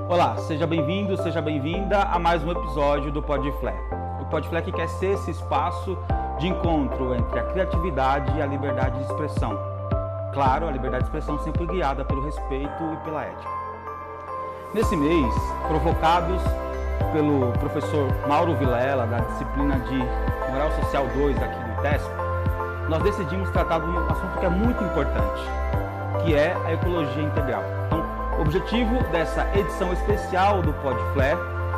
Olá, seja bem-vindo, seja bem-vinda a mais um episódio do Podflé. O Podflé que quer ser esse espaço de encontro entre a criatividade e a liberdade de expressão. Claro, a liberdade de expressão sempre guiada pelo respeito e pela ética. Nesse mês, provocados pelo professor Mauro Vilela, da disciplina de Moral Social 2 aqui do ITESP, nós decidimos tratar de um assunto que é muito importante, que é a ecologia integral. Então, o objetivo dessa edição especial do Podflé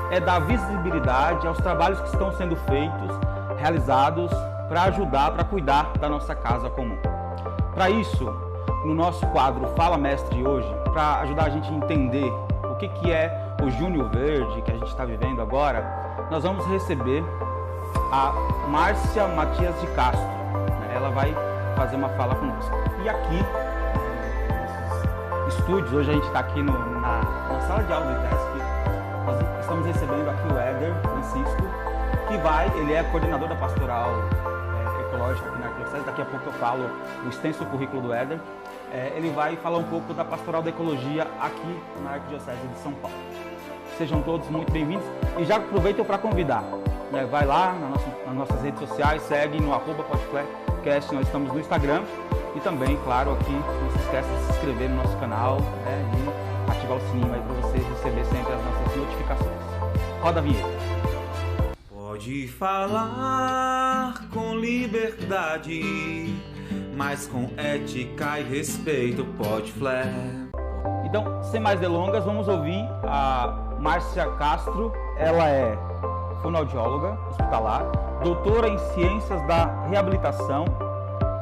é dar visibilidade aos trabalhos que estão sendo feitos, realizados para ajudar, para cuidar da nossa casa comum. Para isso, no nosso quadro Fala Mestre hoje, para ajudar a gente a entender o que é o Junho Verde que a gente está vivendo agora, nós vamos receber a Márcia Matias de Castro. Ela vai fazer uma fala conosco. E aqui, estúdios, hoje a gente está aqui na sala de aula do ITESP, nós estamos recebendo aqui o Éder Francisco, ele é coordenador da pastoral ecológica aqui na Arquidiocese. Daqui a pouco eu falo o extenso currículo do Éder. Ele vai falar um pouco da pastoral da ecologia aqui na Arquidiocese de São Paulo. Sejam todos muito bem-vindos e já aproveitem para convidar. Vai lá nas nossas redes sociais, segue no @podflecast, nós estamos no Instagram. E também, claro, aqui não se esqueça de se inscrever no nosso canal e ativar o sininho aí para você receber sempre as nossas notificações. Roda a vinheta. Pode falar com liberdade, mas com ética e respeito, Podflé. Então, sem mais delongas, vamos ouvir a Márcia Castro. Ela é fonoaudióloga hospitalar, doutora em Ciências da Reabilitação,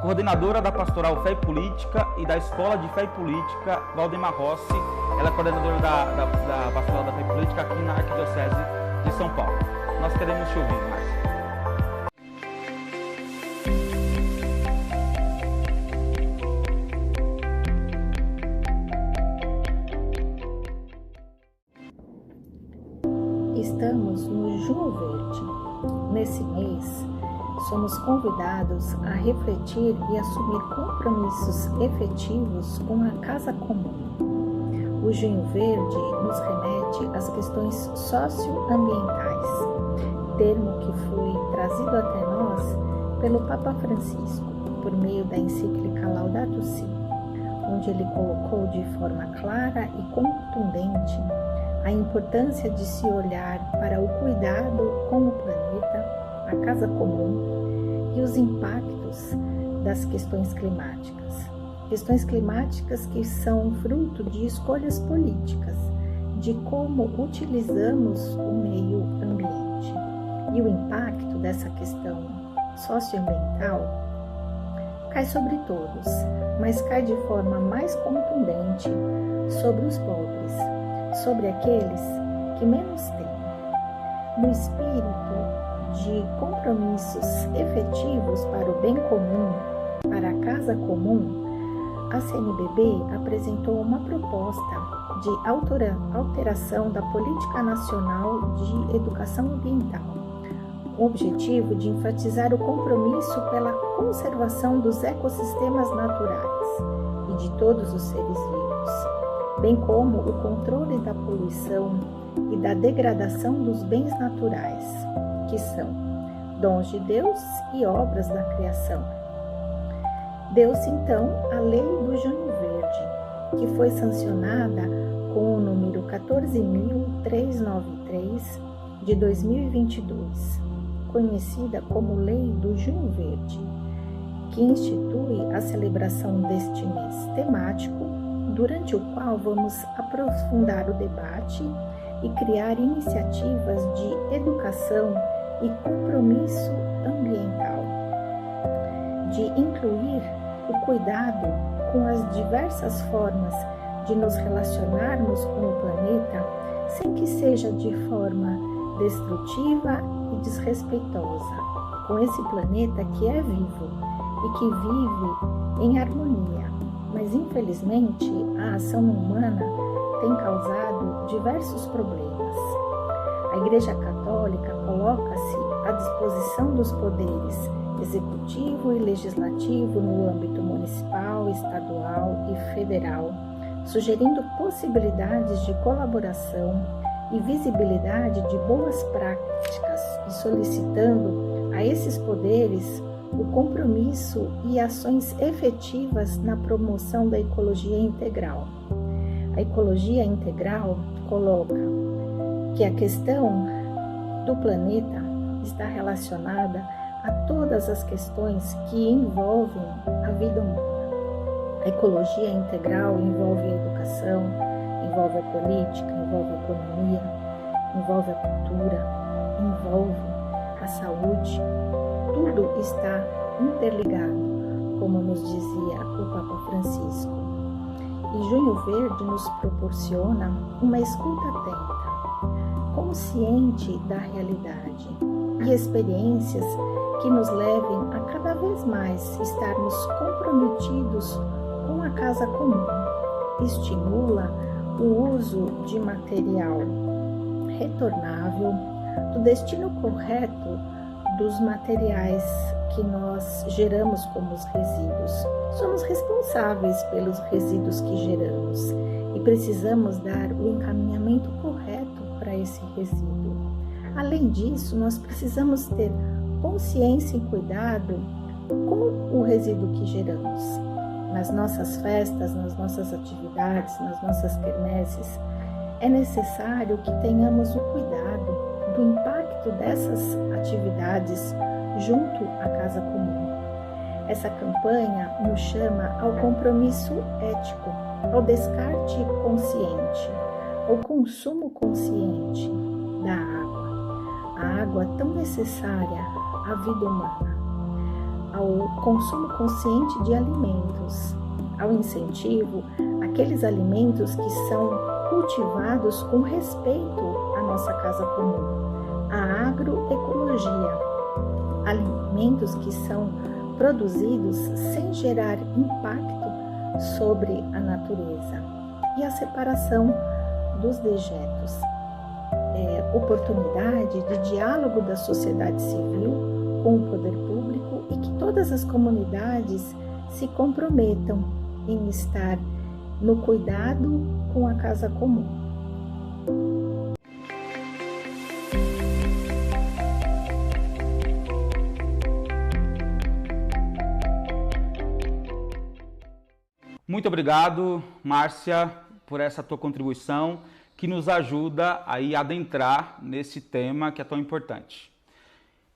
coordenadora da Pastoral Fé e Política e da Escola de Fé e Política Valdemar Rossi. Ela é coordenadora da Pastoral da Fé e Política aqui na Arquidiocese de São Paulo. Nós queremos te ouvir, Márcia. Estamos no Junho Verde. Nesse mês, somos convidados a refletir e assumir compromissos efetivos com a casa comum. O Junho Verde nos remete às questões socioambientais, termo que foi trazido até nós pelo Papa Francisco, por meio da encíclica Laudato Si, onde ele colocou de forma clara e contundente a importância de se olhar para o cuidado com o planeta, a casa comum e os impactos das questões climáticas. Questões climáticas que são fruto de escolhas políticas, de como utilizamos o meio ambiente. E o impacto dessa questão socioambiental cai sobre todos, mas cai de forma mais contundente sobre os pobres, sobre aqueles que menos têm. No espírito de compromissos efetivos para o bem comum, para a casa comum, a CNBB apresentou uma proposta de alteração da Política Nacional de Educação Ambiental, com o objetivo de enfatizar o compromisso pela conservação dos ecossistemas naturais e de todos os seres vivos, bem como o controle da poluição e da degradação dos bens naturais, que são dons de Deus e obras da criação. Deu-se então a Lei do Junho Verde, que foi sancionada com o número 14.393 de 2022, conhecida como Lei do Junho Verde, que institui a celebração deste mês temático, durante o qual vamos aprofundar o debate e criar iniciativas de educação e compromisso ambiental, de incluir o cuidado com as diversas formas de nos relacionarmos com o planeta, sem que seja de forma destrutiva e desrespeitosa, com esse planeta que é vivo e que vive em harmonia. Mas, infelizmente, a ação humana tem causado diversos problemas. A Igreja Católica coloca-se à disposição dos poderes executivo e legislativo no âmbito municipal, estadual e federal sugerindo possibilidades de colaboração e visibilidade de boas práticas e solicitando a esses poderes o compromisso e ações efetivas na promoção da ecologia integral. A ecologia integral coloca que a questão do planeta está relacionada a todas as questões que envolvem a vida humana. A ecologia integral envolve a educação, envolve a política, envolve a economia, envolve a cultura, envolve a saúde. Tudo está interligado, como nos dizia o Papa Francisco. E Junho Verde nos proporciona uma escuta atenta, consciente da realidade e experiências que nos levem a cada vez mais estarmos comprometidos com a casa comum. Estimula o uso de material retornável, do destino correto dos materiais que nós geramos como os resíduos. Somos responsáveis pelos resíduos que geramos e precisamos dar o encaminhamento correto para esse resíduo. Além disso, nós precisamos ter consciência e cuidado com o resíduo que geramos. Nas nossas festas, nas nossas atividades, nas nossas quermesses, é necessário que tenhamos o cuidado do impacto dessas atividades junto à casa comum. Essa campanha nos chama ao compromisso ético, ao descarte consciente, ao consumo consciente da água. A água tão necessária à vida humana, ao consumo consciente de alimentos, ao incentivo àqueles alimentos que são cultivados com respeito à nossa casa comum, a agroecologia, alimentos que são produzidos sem gerar impacto sobre a natureza, e a separação dos dejetos. Oportunidade de diálogo da sociedade civil com o poder público e que todas as comunidades se comprometam em estar no cuidado com a casa comum. Muito obrigado, Márcia, por essa tua contribuição que nos ajuda a adentrar nesse tema que é tão importante.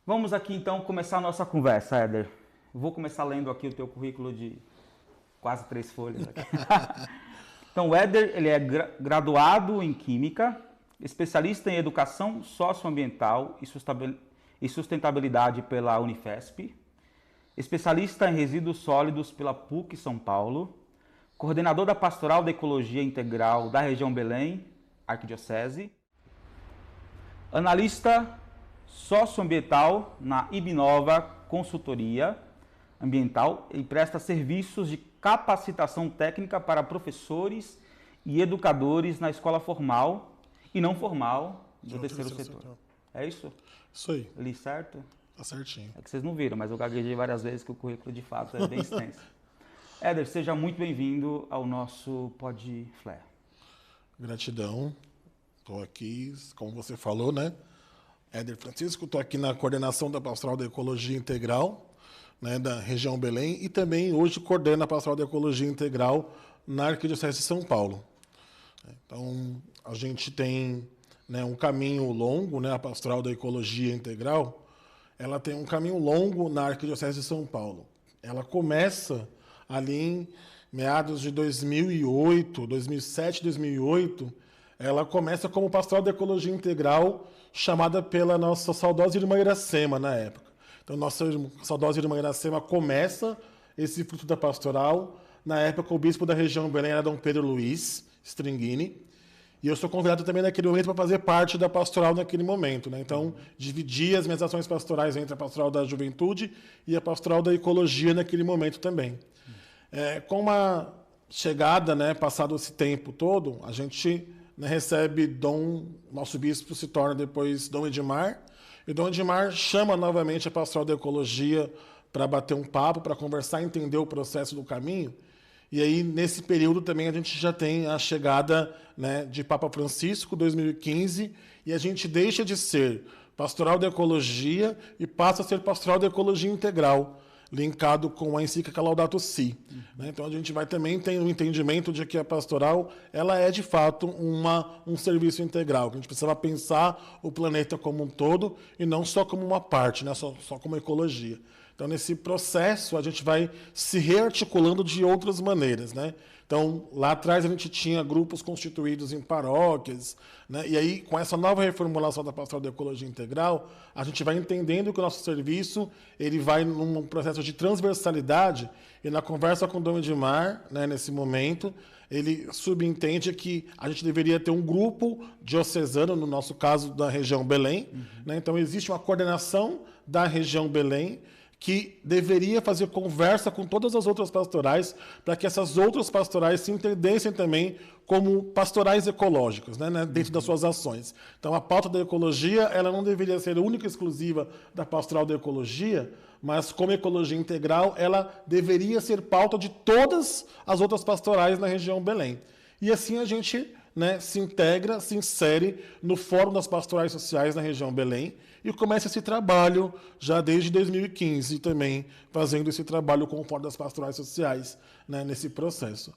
Vamos aqui então começar a nossa conversa, Éder. Vou começar lendo aqui o teu currículo de quase 3 folhas. Aqui. Então, o Éder, ele é graduado em Química, especialista em Educação Socioambiental e Sustentabilidade pela Unifesp, especialista em Resíduos Sólidos pela PUC São Paulo, coordenador da Pastoral da Ecologia Integral da região Belém, Arquidiocese, analista socioambiental na Ibnova Consultoria Ambiental e presta serviços de capacitação técnica para professores e educadores na escola formal e não formal do terceiro setor. É isso? Isso aí. Li certo? Tá certinho. É que vocês não viram, mas eu gaguejei várias vezes que o currículo de fato é bem extenso. Éder, seja muito bem-vindo ao nosso PodFlare. Gratidão. Estou aqui, como você falou, né? Éder Francisco, estou aqui na coordenação da Pastoral da Ecologia Integral, né, da região Belém, e também hoje coordeno a Pastoral da Ecologia Integral na Arquidiocese de São Paulo. Então, a gente tem, né, um caminho longo, né, a Pastoral da Ecologia Integral, ela tem um caminho longo na Arquidiocese de São Paulo. Ela começa ali em meados de 2008, 2007, 2008, ela começa como Pastoral da Ecologia Integral, chamada pela nossa saudosa irmã Iracema, na época. Então, nossa saudosa irmã Iracema começa esse fruto da pastoral. Na época, o bispo da região Belém era Dom Pedro Luiz Stringini. E eu sou convidado também naquele momento para fazer parte da pastoral naquele momento, né? Então, dividi as minhas ações pastorais entre a pastoral da juventude e a pastoral da ecologia naquele momento também. Com uma chegada, né, passado esse tempo todo, a gente, né, recebe nosso bispo se torna depois Dom Edmar, e Dom Edmar chama novamente a pastoral da ecologia para bater um papo, para conversar, entender o processo do caminho. E aí, nesse período também, a gente já tem a chegada, né, de Papa Francisco, 2015, e a gente deixa de ser pastoral da ecologia e passa a ser pastoral da ecologia integral, linkado com a encíclica Laudato Si. Né? Então, a gente vai também ter um entendimento de que a pastoral ela é, de fato, um serviço integral, que a gente precisa pensar o planeta como um todo e não só como uma parte, né? só como ecologia. Então, nesse processo, a gente vai se rearticulando de outras maneiras, né? Então, lá atrás a gente tinha grupos constituídos em paróquias, né? E aí, com essa nova reformulação da Pastoral da Ecologia Integral, a gente vai entendendo que o nosso serviço ele vai num processo de transversalidade, e na conversa com o Dom Edmar, né, nesse momento, ele subentende que a gente deveria ter um grupo diocesano, no nosso caso, da região Belém. Né? Então, existe uma coordenação da região Belém, que deveria fazer conversa com todas as outras pastorais, para que essas outras pastorais se entendessem também como pastorais ecológicas, né, dentro das suas ações. Então, a pauta da ecologia ela não deveria ser única e exclusiva da pastoral da ecologia, mas como ecologia integral, ela deveria ser pauta de todas as outras pastorais na região Belém. E assim a gente, né, se integra, se insere no Fórum das Pastorais Sociais na região Belém e começa esse trabalho já desde 2015 também, fazendo esse trabalho com o Fórum das Pastorais Sociais, né, nesse processo.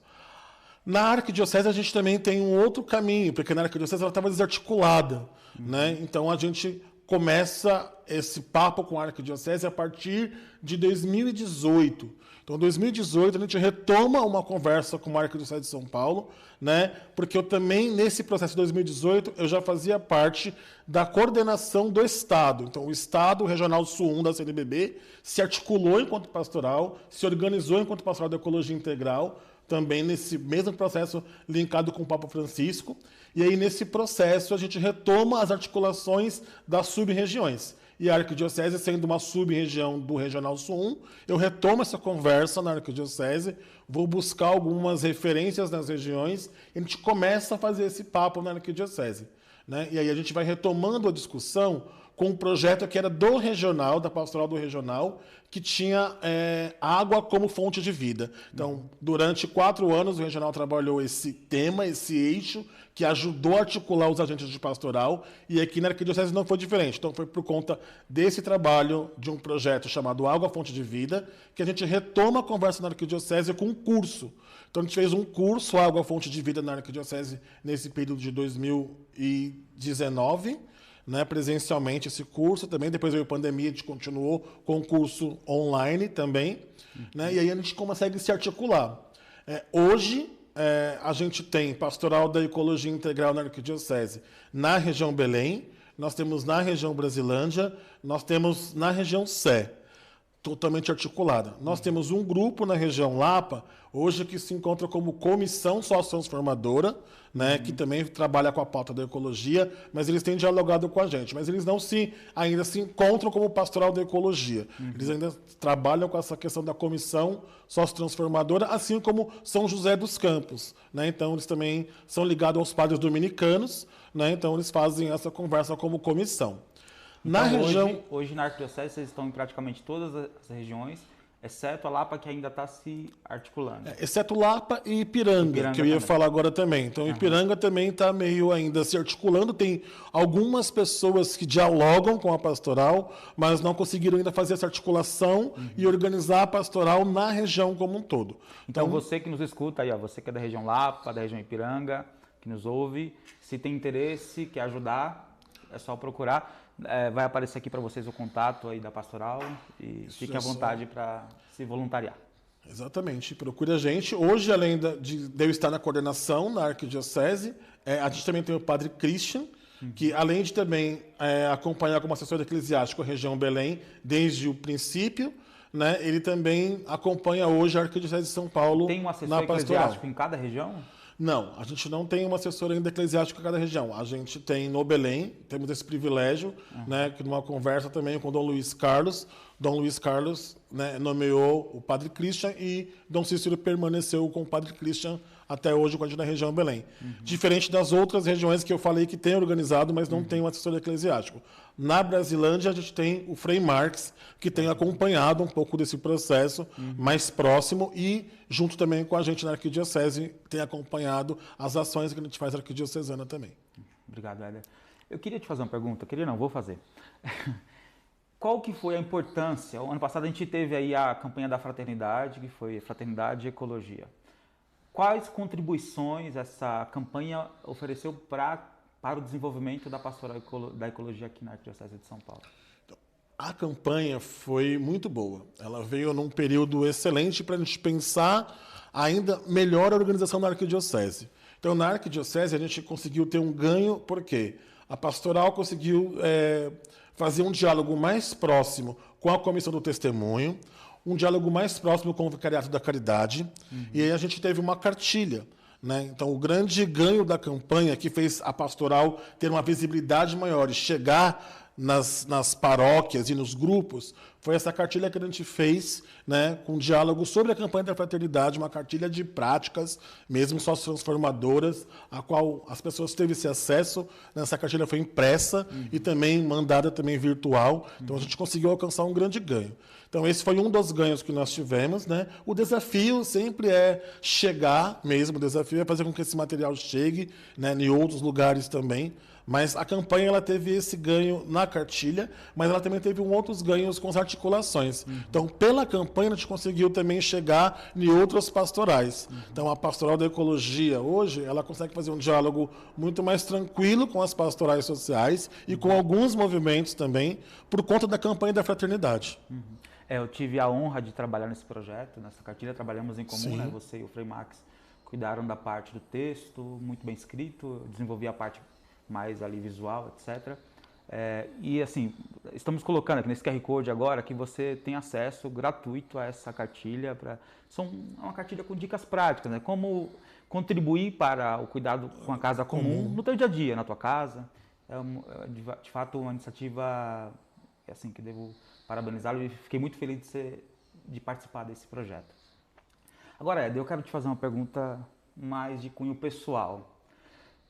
Na arquidiocese a gente também tem um outro caminho, porque na arquidiocese ela estava desarticulada. Né? Então a gente começa esse papo com a arquidiocese a partir de 2018. Então, em 2018, a gente retoma uma conversa com a Arquidiocese de São Paulo, né? Porque eu também, nesse processo de 2018, eu já fazia parte da coordenação do Estado. Então, o Estado Regional Sul 1 da CNBB se articulou enquanto pastoral, se organizou enquanto pastoral da Ecologia Integral, também nesse mesmo processo linkado com o Papa Francisco. E aí, nesse processo, a gente retoma as articulações das sub-regiões. E a Arquidiocese, sendo uma sub-região do Regional Sul 1, eu retomo essa conversa na Arquidiocese, vou buscar algumas referências nas regiões, e a gente começa a fazer esse papo na Arquidiocese. Né? E aí a gente vai retomando a discussão com um projeto que era do regional, da pastoral do regional, que tinha água como fonte de vida. Então, durante 4 anos, o regional trabalhou esse tema, esse eixo, que ajudou a articular os agentes de pastoral, e aqui na Arquidiocese não foi diferente. Então, foi por conta desse trabalho de um projeto chamado Água Fonte de Vida, que a gente retoma a conversa na Arquidiocese com um curso. Então, a gente fez um curso, Água Fonte de Vida, na Arquidiocese, nesse período de 2019, né, presencialmente esse curso também. Depois veio a pandemia, a gente continuou com o curso online também. Né, e aí a gente consegue se articular. Hoje, a gente tem Pastoral da Ecologia Integral na Arquidiocese na região Belém, nós temos na região Brasilândia, nós temos na região Sé, totalmente articulada. Nós temos um grupo na região Lapa, hoje que se encontra como Comissão Sociotransformadora, né, que também trabalha com a pauta da ecologia, mas eles têm dialogado com a gente. Mas eles não ainda se encontram como Pastoral da Ecologia. Eles ainda trabalham com essa questão da Comissão Sociotransformadora, assim como São José dos Campos. Né? Então, eles também são ligados aos padres dominicanos, né? Então, eles fazem essa conversa como comissão. Então, hoje na Arquidiocese, vocês estão em praticamente todas as regiões, exceto a Lapa, que ainda está se articulando. Exceto Lapa e Ipiranga, que eu ia falar agora também. Então, Ipiranga também está meio ainda se articulando. Tem algumas pessoas que dialogam com a pastoral, mas não conseguiram ainda fazer essa articulação e organizar a pastoral na região como um todo. Então, você que nos escuta aí, ó, você que é da região Lapa, da região Ipiranga, que nos ouve, se tem interesse, quer ajudar, é só procurar. Vai aparecer aqui para vocês o contato aí da pastoral e fiquem à vontade para se voluntariar. Exatamente, procure a gente. Hoje, além de eu estar na coordenação na Arquidiocese, a gente também tem o Padre Christian, que além de também acompanhar como assessor eclesiástico a região Belém desde o princípio, né, ele também acompanha hoje a Arquidiocese de São Paulo. Tem um assessor na eclesiástico em cada região? Não, a gente não tem um assessor ainda eclesiástico em cada região. A gente tem no Belém, temos esse privilégio, né, que numa conversa também com Dom Luiz Carlos, né, nomeou o Padre Christian e Dom Cícero permaneceu com o Padre Christian até hoje com a gente na região Belém. Diferente das outras regiões que eu falei que tem organizado, mas não tem um assessor eclesiástico. Na Brasilândia, a gente tem o Frei Marx, que tem acompanhado um pouco desse processo mais próximo e, junto também com a gente na Arquidiocese, tem acompanhado as ações que a gente faz na Arquidiocesana também. Obrigado, Éder. Eu queria te fazer uma pergunta. Vou fazer. Qual que foi a importância? O ano passado a gente teve aí a campanha da Fraternidade, que foi Fraternidade e Ecologia. Quais contribuições essa campanha ofereceu para o desenvolvimento da pastoral da ecologia aqui na Arquidiocese de São Paulo? A campanha foi muito boa. Ela veio num período excelente para a gente pensar ainda melhor a organização da Arquidiocese. Então, na Arquidiocese, a gente conseguiu ter um ganho, porque a pastoral conseguiu fazer um diálogo mais próximo com a Comissão do Testemunho, um diálogo mais próximo com o Vicariato da Caridade, e aí a gente teve uma cartilha. Né? Então, o grande ganho da campanha que fez a pastoral ter uma visibilidade maior e chegar nas paróquias e nos grupos foi essa cartilha que a gente fez, né, com diálogo sobre a campanha da fraternidade, uma cartilha de práticas, mesmo sócio-transformadoras, a qual as pessoas teve esse acesso. Essa cartilha foi impressa e também mandada também virtual. Então, a gente conseguiu alcançar um grande ganho. Então, esse foi um dos ganhos que nós tivemos, né? O desafio sempre é chegar mesmo, o desafio é fazer com que esse material chegue, né, em outros lugares também. Mas a campanha ela teve esse ganho na cartilha, mas ela também teve outros ganhos com as articulações. Então, pela campanha, a gente conseguiu também chegar em outras pastorais. Então, a pastoral da ecologia, hoje, ela consegue fazer um diálogo muito mais tranquilo com as pastorais sociais e com alguns movimentos também, por conta da campanha da fraternidade. Eu tive a honra de trabalhar nesse projeto, nessa cartilha, trabalhamos em comum, né? Você e o Frei Max cuidaram da parte do texto, muito bem escrito, eu desenvolvi a parte mais ali visual, etc. E assim, estamos colocando aqui nesse QR Code agora que você tem acesso gratuito a essa cartilha. É uma cartilha com dicas práticas, né? Como contribuir para o cuidado com a casa comum no teu dia a dia, na tua casa. De fato uma iniciativa assim, que devo parabenizá-lo e fiquei muito feliz de participar desse projeto. Agora, Éder, eu quero te fazer uma pergunta mais de cunho pessoal.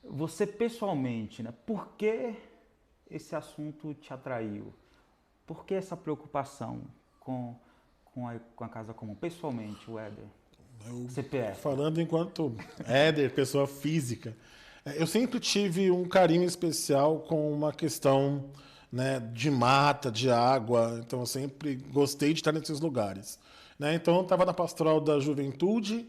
Você pessoalmente, né, por que esse assunto te atraiu? Por que essa preocupação com a casa comum? Pessoalmente, o Éder, CPF. Falando enquanto Éder, pessoa física, eu sempre tive um carinho especial com uma questão, né, de mata, de água. Então, eu sempre gostei de estar nesses lugares. Né? Então, eu estava na Pastoral da Juventude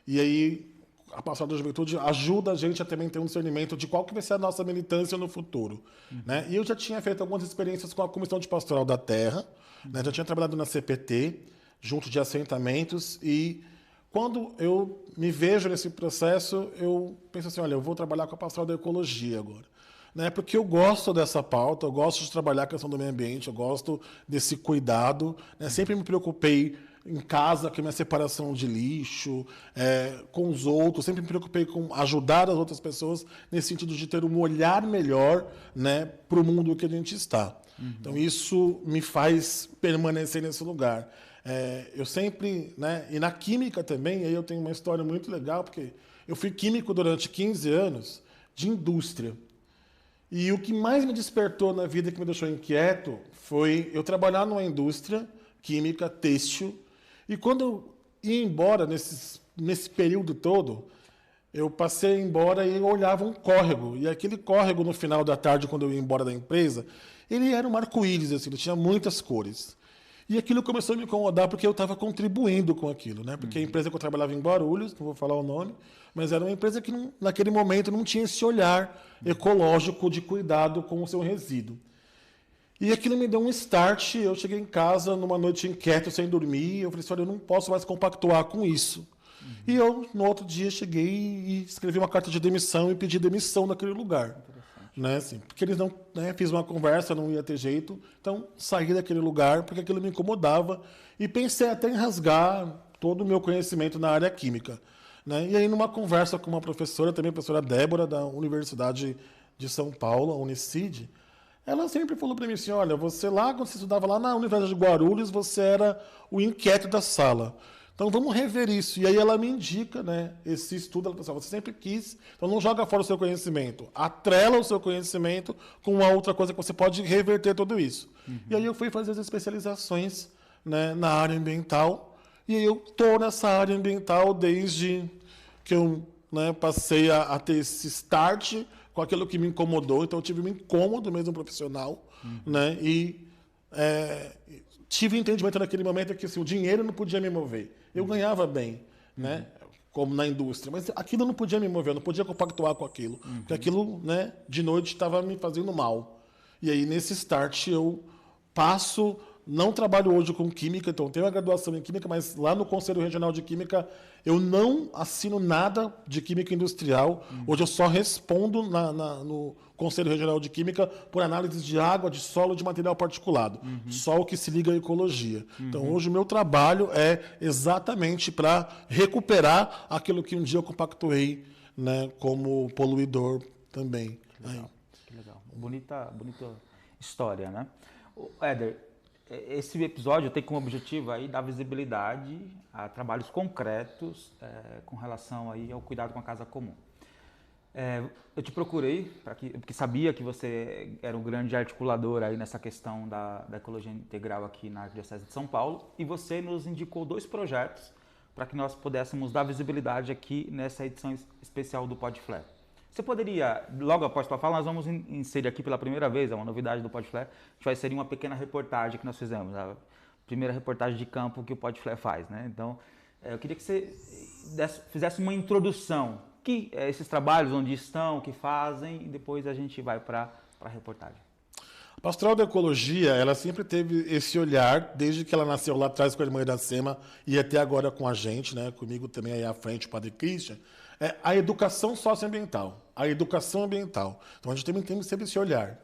e aí a Pastoral da Juventude ajuda a gente a também ter um discernimento de qual que vai ser a nossa militância no futuro. Né? E eu já tinha feito algumas experiências com a Comissão de Pastoral da Terra, né? Já tinha trabalhado na CPT, junto de assentamentos, e quando eu me vejo nesse processo, eu penso assim, olha, eu vou trabalhar com a Pastoral da Ecologia agora. Né? Porque eu gosto dessa pauta, eu gosto de trabalhar a questão do meio ambiente, eu gosto desse cuidado, né? Sempre me preocupei em casa com a minha separação de lixo, com os outros, sempre me preocupei com ajudar as outras pessoas nesse sentido de ter um olhar melhor, né, para o mundo que a gente está. Então, isso me faz permanecer nesse lugar. Eu sempre, né, e na química também, aí eu tenho uma história muito legal, porque eu fui químico durante 15 anos de indústria. E o que mais me despertou na vida, que me deixou inquieto, foi eu trabalhar numa indústria química, têxtil. E quando eu ia embora, nesse período todo, eu passei embora e eu olhava um córrego. E aquele córrego, no final da tarde, quando eu ia embora da empresa, ele era um arco-íris, assim, ele tinha muitas cores. E aquilo começou a me incomodar porque eu estava contribuindo com aquilo. Né? Porque a empresa que eu trabalhava em Guarulhos, não vou falar o nome, mas era uma empresa que, naquele momento, não tinha esse olhar ecológico de cuidado com o seu resíduo. E aquilo me deu um start. Eu cheguei em casa numa noite inquieto, sem dormir. Eu falei assim, olha, eu não posso mais compactuar com isso. E eu, no outro dia, cheguei e escrevi uma carta de demissão e pedi demissão daquele lugar. Né, assim, porque eles não, né, fiz uma conversa, não ia ter jeito. Então, saí daquele lugar porque aquilo me incomodava. E pensei até em rasgar todo o meu conhecimento na área química. Né? E aí, numa conversa com uma professora, também a professora Débora, da Universidade de São Paulo, a Unicid, ela sempre falou para mim assim, olha, você lá, quando você estudava lá na Universidade de Guarulhos, você era o inquieto da sala. Então vamos rever isso. E aí ela me indica, né, esse estudo. Ela fala assim, você sempre quis, então não joga fora o seu conhecimento. Atrela o seu conhecimento com uma outra coisa que você pode reverter tudo isso. E aí eu fui fazer as especializações, né, na área ambiental. E aí eu estou nessa área ambiental desde que eu, né, passei a ter esse start com aquilo que me incomodou. Então eu tive um incômodo mesmo profissional, né, e tive entendimento naquele momento que assim, o dinheiro não podia me mover. Eu ganhava bem, né, como na indústria, mas aquilo não podia me mover, eu não podia compactuar com aquilo, porque aquilo, né, de noite estava me fazendo mal. E aí nesse start eu passo. Não trabalho hoje com química, então tenho a graduação em química, mas lá no Conselho Regional de Química eu não assino nada de química industrial. Hoje eu só respondo no Conselho Regional de Química por análise de água, de solo e de material particulado. Só o que se liga à ecologia. Então hoje o meu trabalho é exatamente para recuperar aquilo que um dia eu compactuei, né, como poluidor também. Que legal. Bonita história, né? Éder, esse episódio tem como objetivo aí dar visibilidade a trabalhos concretos com relação aí ao cuidado com a casa comum. Eu te procurei porque sabia que você era um grande articulador aí nessa questão da ecologia integral aqui na Arquidiocese de São Paulo, e você nos indicou 2 projetos para que nós pudéssemos dar visibilidade aqui nessa edição especial do PodFlare. Você poderia, logo após tua fala, nós vamos inserir aqui pela primeira vez, é uma novidade do PodFlare, a gente vai inserir uma pequena reportagem que nós fizemos, a primeira reportagem de campo que o PodFlare faz, né? Então, eu queria que você fizesse uma introdução, que esses trabalhos, onde estão, o que fazem, e depois a gente vai para a reportagem. A Pastoral da Ecologia, ela sempre teve esse olhar, desde que ela nasceu lá atrás com a irmã Iracema e até agora com a gente, né? Comigo também aí à frente, o Padre Christian, a educação socioambiental, a educação ambiental. Então a gente tem sempre esse olhar.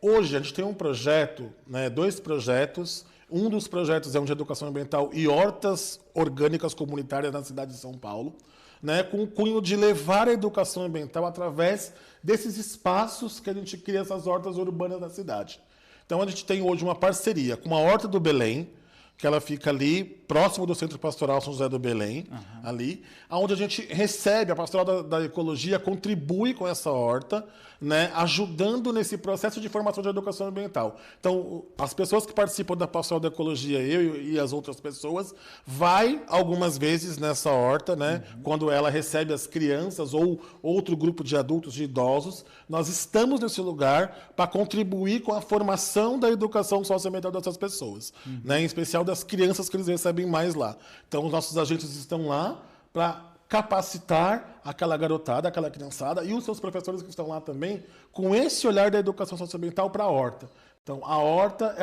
Hoje a gente tem um projeto, né, 2 projetos. Um dos projetos é um de educação ambiental e hortas orgânicas comunitárias na cidade de São Paulo, né, com o cunho de levar a educação ambiental através desses espaços que a gente cria, essas hortas urbanas na cidade. Então a gente tem hoje uma parceria com a Horta do Belém, que ela fica ali próximo do Centro Pastoral São José do Belém, ali, onde a gente recebe, a Pastoral da Ecologia contribui com essa horta, né, ajudando nesse processo de formação de educação ambiental. Então, as pessoas que participam da Pastoral da Ecologia, eu e as outras pessoas, vai algumas vezes nessa horta, né, quando ela recebe as crianças ou outro grupo de adultos, de idosos, nós estamos nesse lugar para contribuir com a formação da educação socioambiental dessas pessoas, né, em especial das crianças que eles recebem mais lá. Então, os nossos agentes estão lá para capacitar aquela garotada, aquela criançada e os seus professores que estão lá também com esse olhar da educação socioambiental para a horta. Então, a horta,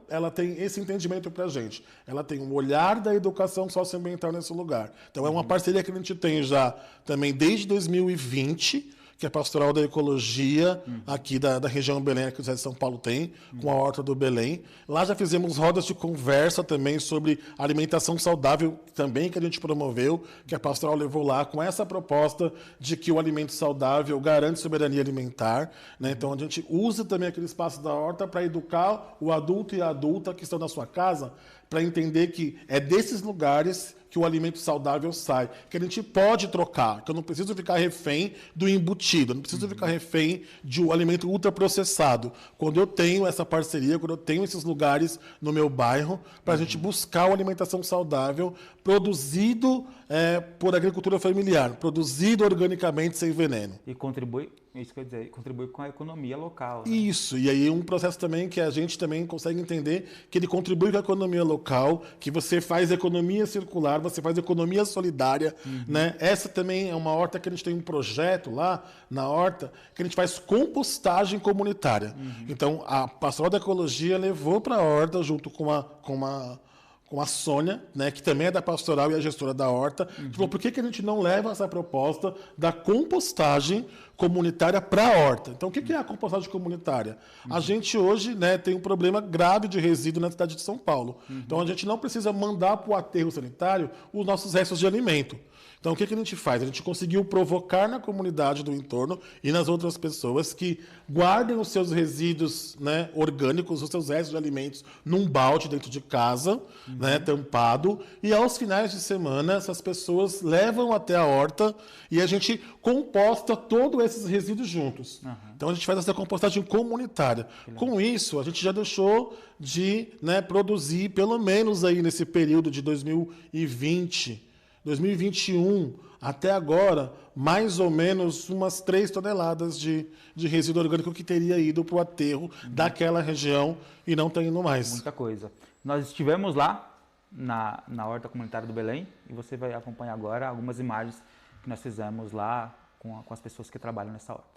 ela tem esse entendimento para a gente. Ela tem um olhar da educação socioambiental nesse lugar. Então, é uma parceria que a gente tem já também desde 2020, que é a Pastoral da Ecologia, aqui da região Belém, que o São Paulo tem, com a Horta do Belém. Lá já fizemos rodas de conversa também sobre alimentação saudável, também que a gente promoveu, que a Pastoral levou lá com essa proposta de que o alimento saudável garante soberania alimentar, né? Então a gente usa também aquele espaço da horta para educar o adulto e a adulta que estão na sua casa, para entender que é desses lugares que o alimento saudável sai, que a gente pode trocar, que eu não preciso ficar refém do embutido, eu não preciso ficar refém de um alimento ultraprocessado. Quando eu tenho essa parceria, quando eu tenho esses lugares no meu bairro, para a gente buscar uma alimentação saudável, produzido por agricultura familiar, produzido organicamente, sem veneno. E contribui, isso quer dizer, contribui com a economia local. Né? Isso, e aí um processo também que a gente também consegue entender que ele contribui com a economia local, que você faz economia circular, você faz economia solidária, né? Essa também é uma horta que a gente tem um projeto lá na horta que a gente faz compostagem comunitária. Então a Pastoral da Ecologia levou para a horta junto com a Sônia, né, que também é da pastoral e a gestora da horta, que falou, por que a gente não leva essa proposta da compostagem comunitária para a horta? Então, o que é a compostagem comunitária? A gente hoje, né, tem um problema grave de resíduo na cidade de São Paulo. Então, a gente não precisa mandar para o aterro sanitário os nossos restos de alimento. Então, o que a gente faz? A gente conseguiu provocar na comunidade do entorno e nas outras pessoas que guardem os seus resíduos, né, orgânicos, os seus restos de alimentos num balde dentro de casa, né, tampado, e aos finais de semana essas pessoas levam até a horta e a gente composta todos esses resíduos juntos. Então a gente faz essa compostagem comunitária. Com isso, a gente já deixou de, né, produzir, pelo menos aí nesse período de 2020, 2021, até agora, mais ou menos umas 3 toneladas de resíduo orgânico que teria ido para o aterro daquela região e não está indo mais. Muita coisa. Nós estivemos lá na Horta Comunitária do Belém e você vai acompanhar agora algumas imagens que nós fizemos lá com as pessoas que trabalham nessa horta.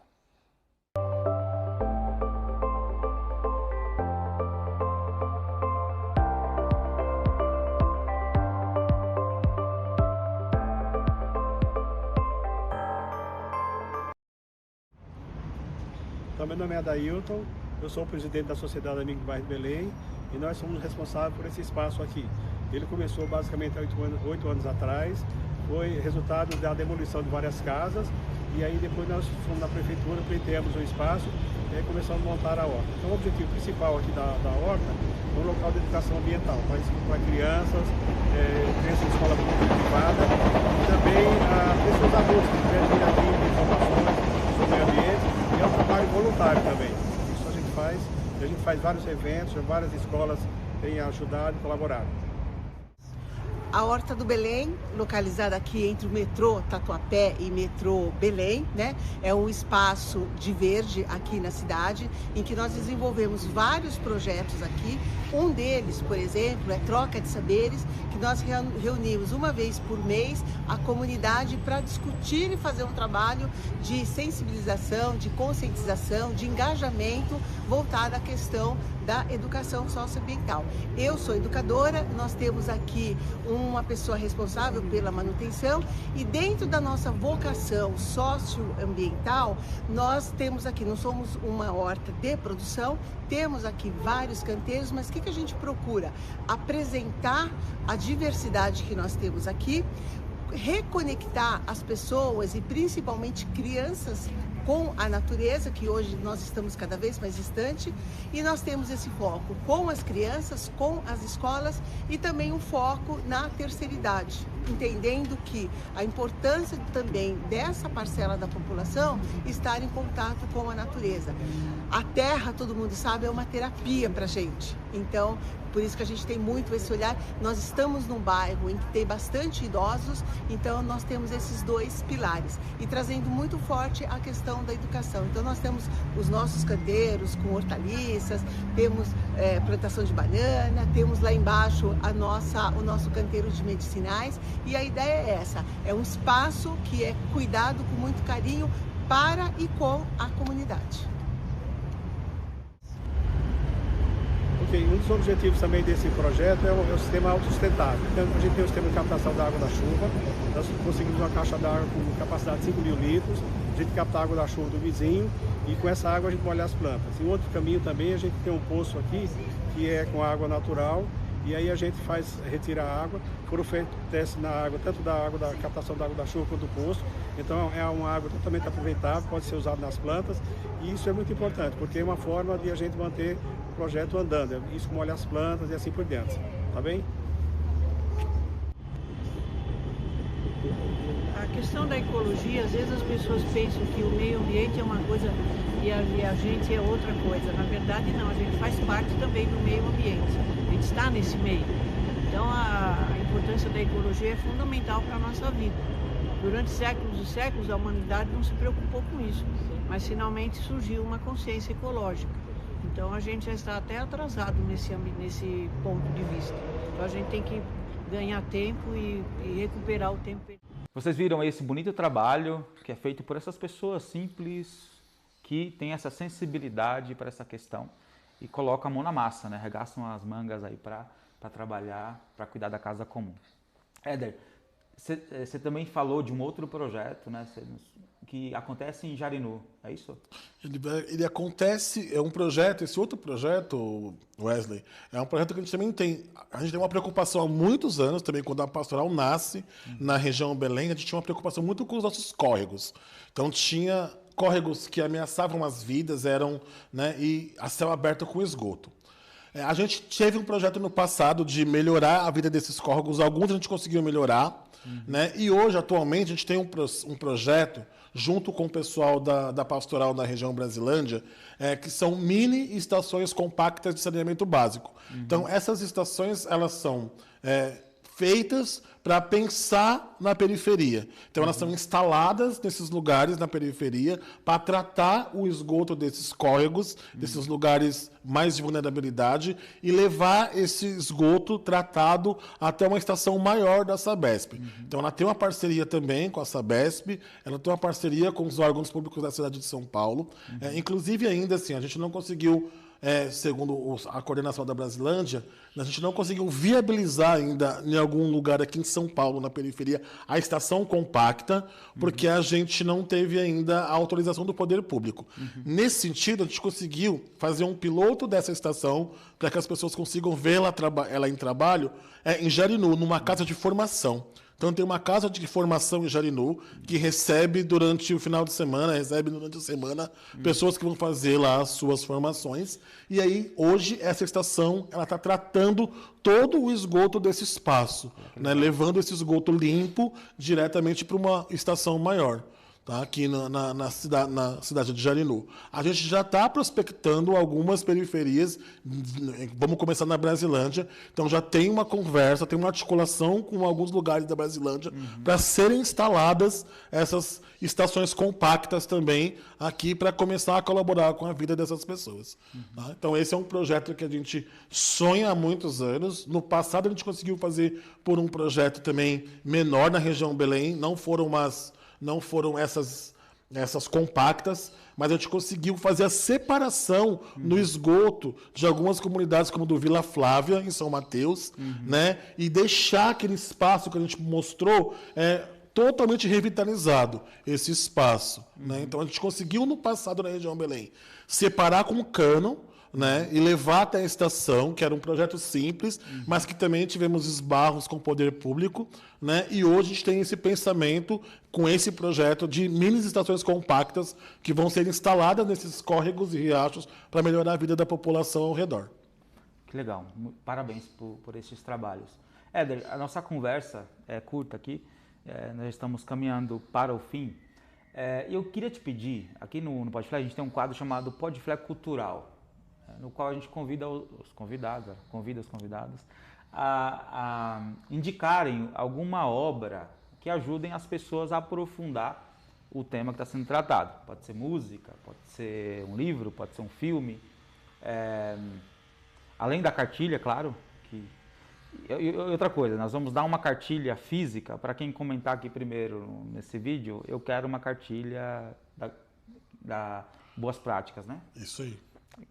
Então, meu nome é Adailton, eu sou o presidente da Sociedade Amigos do Bairro de Belém e nós somos responsáveis por esse espaço aqui. Ele começou basicamente há 8 anos atrás, foi resultado da demolição de várias casas e aí depois nós fomos na prefeitura, pleiteamos o espaço e aí começamos a montar a horta. Então o objetivo principal aqui da horta é um local de educação ambiental para crianças, crianças de escola pública e privada e também pessoas adultas que querem vir aqui ter informações sobre o meio ambiente. E é um trabalho voluntário também. Isso a gente faz vários eventos, várias escolas têm ajudado e colaborado. A Horta do Belém, localizada aqui entre o metrô Tatuapé e metrô Belém, né? É um espaço de verde aqui na cidade, em que nós desenvolvemos vários projetos aqui. Um deles, por exemplo, é Troca de Saberes, que nós reunimos uma vez por mês a comunidade para discutir e fazer um trabalho de sensibilização, de conscientização, de engajamento voltado à questão da educação socioambiental. Eu sou educadora, nós temos aqui uma pessoa responsável pela manutenção e dentro da nossa vocação socioambiental, nós temos aqui, não somos uma horta de produção, temos aqui vários canteiros, mas o que a gente procura? Apresentar a diversidade que nós temos aqui, reconectar as pessoas e principalmente crianças com a natureza, que hoje nós estamos cada vez mais distante, e nós temos esse foco com as crianças, com as escolas e também um foco na terceira idade, entendendo que a importância também dessa parcela da população estar em contato com a natureza. A terra, todo mundo sabe, é uma terapia para a gente, então por isso que a gente tem muito esse olhar. Nós estamos num bairro em que tem bastante idosos, então nós temos esses 2 pilares e trazendo muito forte a questão da educação. Então nós temos os nossos canteiros com hortaliças, temos plantação de banana, temos lá embaixo o nosso canteiro de medicinais e a ideia é essa, é um espaço que é cuidado com muito carinho para e com a comunidade. Um dos objetivos também desse projeto é o sistema autossustentável. Então, a gente tem o sistema de captação da água da chuva, nós conseguimos uma caixa d'água com capacidade de 5 mil litros, a gente capta a água da chuva do vizinho e com essa água a gente molha as plantas. E outro caminho também, a gente tem um poço aqui que é com água natural e aí a gente retira a água, foram feitos testes na água, tanto da água da captação da água da chuva quanto do poço, então é uma água totalmente aproveitável, pode ser usada nas plantas e isso é muito importante, porque é uma forma de a gente manter o projeto andando, isso molha as plantas e assim por diante, tá bem? A questão da ecologia, às vezes as pessoas pensam que o meio ambiente é uma coisa e a gente é outra coisa. Na verdade não, a gente faz parte também do meio ambiente, a gente está nesse meio. Então a importância da ecologia é fundamental para a nossa vida. Durante séculos e séculos a humanidade não se preocupou com isso, mas finalmente surgiu uma consciência ecológica. Então a gente já está até atrasado nesse ponto de vista. Então a gente tem que ganhar tempo e recuperar o tempo. Vocês viram esse bonito trabalho que é feito por essas pessoas simples que têm essa sensibilidade para essa questão e colocam a mão na massa, né? Arregaçam as mangas aí para trabalhar, para cuidar da casa comum. Éder, você também falou de um outro projeto, né? Que acontece em Jarinu, é isso? Ele acontece, é um projeto, esse outro projeto, Wesley, é um projeto que a gente também tem. A gente tem uma preocupação há muitos anos também, quando a pastoral nasce na região Belém, a gente tinha uma preocupação muito com os nossos córregos. Então tinha córregos que ameaçavam as vidas, eram, né, e a céu aberto com esgoto. A gente teve um projeto no passado de melhorar a vida desses córregos, alguns a gente conseguiu melhorar, né? E hoje, atualmente, a gente tem um projeto, junto com o pessoal da Pastoral da região Brasilândia, que são mini estações compactas de saneamento básico. Então, essas estações, elas são feitas para pensar na periferia. Então, elas são instaladas nesses lugares na periferia para tratar o esgoto desses córregos, desses lugares mais de vulnerabilidade, e levar esse esgoto tratado até uma estação maior da Sabesp. Então, ela tem uma parceria também com a Sabesp, ela tem uma parceria com os órgãos públicos da cidade de São Paulo. Inclusive, ainda assim, a gente não conseguiu, segundo a coordenação da Brasilândia, a gente não conseguiu viabilizar ainda em algum lugar aqui em São Paulo, na periferia, a estação compacta, porque a gente não teve ainda a autorização do poder público. Nesse sentido, a gente conseguiu fazer um piloto dessa estação para que as pessoas consigam ver ela em trabalho em Jarinu, numa casa de formação. Então, tem uma casa de formação em Jarinu que recebe durante o final de semana, recebe durante a semana pessoas que vão fazer lá as suas formações. E aí, hoje, essa estação está tratando todo o esgoto desse espaço, né, levando esse esgoto limpo diretamente para uma estação maior. Tá, aqui na cidade de Jarinu. A gente já está prospectando algumas periferias, vamos começar na Brasilândia, então já tem uma conversa, tem uma articulação com alguns lugares da Brasilândia para serem instaladas essas estações compactas também aqui para começar a colaborar com a vida dessas pessoas. Tá? Então esse é um projeto que a gente sonha há muitos anos. No passado a gente conseguiu fazer por um projeto também menor na região Belém, não foram essas compactas, mas a gente conseguiu fazer a separação no esgoto de algumas comunidades, como do Vila Flávia, em São Mateus, né? E deixar aquele espaço que a gente mostrou totalmente revitalizado, esse espaço. Né? Então, a gente conseguiu, no passado, na região Belém, separar com cano, né, e levar até a estação, que era um projeto simples, mas que também tivemos esbarros com o poder público, né, e hoje a gente tem esse pensamento com esse projeto de mini estações compactas que vão ser instaladas nesses córregos e riachos para melhorar a vida da população ao redor. Que legal, parabéns por esses trabalhos. Éder, a nossa conversa é curta aqui, nós estamos caminhando para o fim. Eu queria te pedir, aqui no Podflé a gente tem um quadro chamado Podflé Cultural, no qual a gente convida os convidados a indicarem alguma obra que ajudem as pessoas a aprofundar o tema que está sendo tratado. Pode ser música, pode ser um livro, pode ser um filme. Além da cartilha, claro. E outra coisa, nós vamos dar uma cartilha física para quem comentar aqui primeiro nesse vídeo. Eu quero uma cartilha da Boas Práticas, né? Isso aí.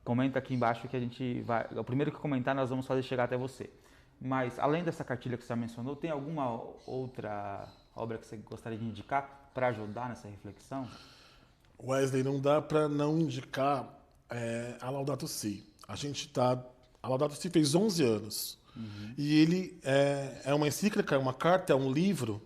Comenta aqui embaixo que a gente vai... O primeiro que comentar nós vamos fazer chegar até você. Mas, além dessa cartilha que você já mencionou, tem alguma outra obra que você gostaria de indicar para ajudar nessa reflexão? Wesley, não dá para não indicar a Laudato Si. A Laudato Si fez 11 anos. E ele é uma encíclica, é uma carta, é um livro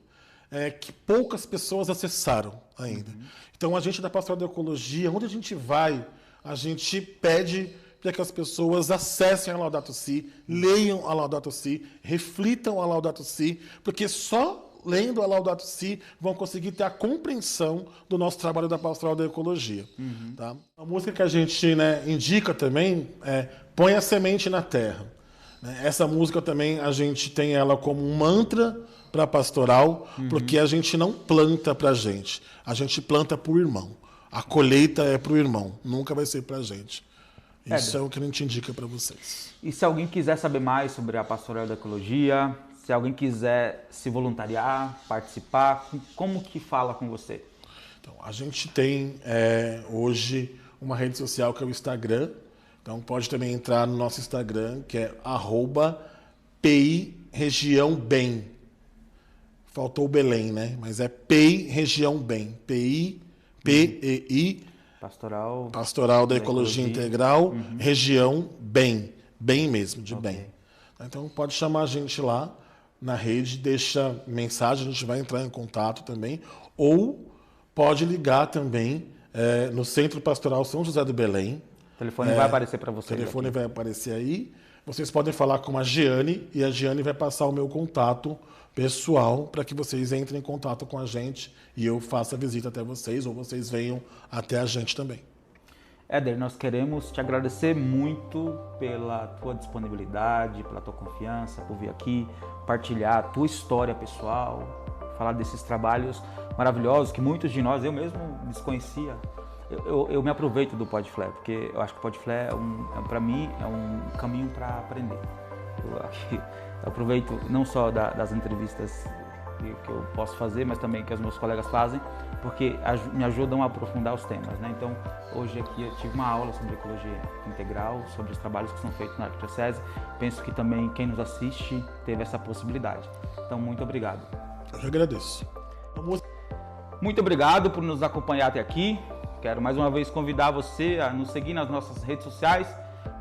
que poucas pessoas acessaram ainda. Então, a gente da Pastoral da Ecologia, onde a gente vai... A gente pede para que as pessoas acessem a Laudato Si, leiam a Laudato Si, reflitam a Laudato Si, porque só lendo a Laudato Si vão conseguir ter a compreensão do nosso trabalho da Pastoral da Ecologia. Tá? A música que a gente indica também é Põe a Semente na Terra. Essa música também a gente tem ela como um mantra para a pastoral, porque a gente não planta para a gente planta para o irmão. A colheita é para o irmão, nunca vai ser para a gente. Isso é o que a gente indica para vocês. E se alguém quiser saber mais sobre a Pastoral da Ecologia, se alguém quiser se voluntariar, participar, como que fala com você? Então, a gente tem hoje uma rede social que é o Instagram. Então pode também entrar no nosso Instagram, que é @PI-região-bem. Faltou o Belém, né? Mas é PI-região-bem. PEI, Pastoral da Ecologia Integral, região bem mesmo, de bem. Então pode chamar a gente lá na rede, deixa mensagem, a gente vai entrar em contato também, ou pode ligar também no Centro Pastoral São José do Belém, telefone vai aparecer para vocês. O telefone aqui. vai aparecer aí. Vocês podem falar com a Giane e a Giane vai passar o meu contato pessoal para que vocês entrem em contato com a gente e eu faça a visita até vocês ou vocês venham até a gente também. Éder, nós queremos te agradecer muito pela tua disponibilidade, pela tua confiança, por vir aqui partilhar a tua história pessoal, falar desses trabalhos maravilhosos que muitos de nós, eu mesmo desconhecia. Eu me aproveito do PodFlare, porque eu acho que o PodFlare, para mim, é um caminho para aprender. Eu aproveito não só das entrevistas que eu posso fazer, mas também que os meus colegas fazem, porque me ajudam a aprofundar os temas, né? Então, hoje aqui eu tive uma aula sobre ecologia integral, sobre os trabalhos que são feitos na Arquidiocese. Penso que também quem nos assiste teve essa possibilidade. Então, muito obrigado. Eu agradeço. Muito obrigado por nos acompanhar até aqui. Quero mais uma vez convidar você a nos seguir nas nossas redes sociais,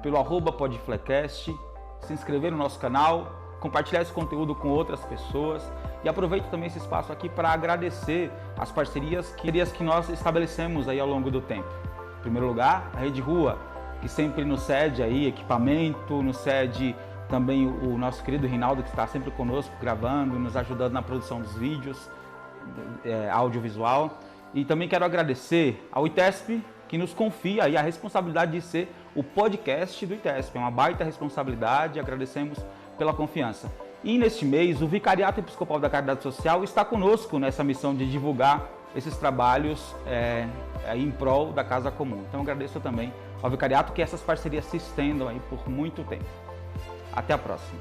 pelo @podflecast, se inscrever no nosso canal, compartilhar esse conteúdo com outras pessoas e aproveito também esse espaço aqui para agradecer as parcerias que nós estabelecemos aí ao longo do tempo. Em primeiro lugar, a Rede Rua, que sempre nos cede aí equipamento, nos cede também o nosso querido Rinaldo, que está sempre conosco gravando, nos ajudando na produção dos vídeos, audiovisual. E também quero agradecer ao ITESP, que nos confia aí a responsabilidade de ser o podcast do ITESP. É uma baita responsabilidade, agradecemos pela confiança. E neste mês, o Vicariato Episcopal da Caridade Social está conosco nessa missão de divulgar esses trabalhos aí em prol da Casa Comum. Então agradeço também ao Vicariato que essas parcerias se estendam aí por muito tempo. Até a próxima.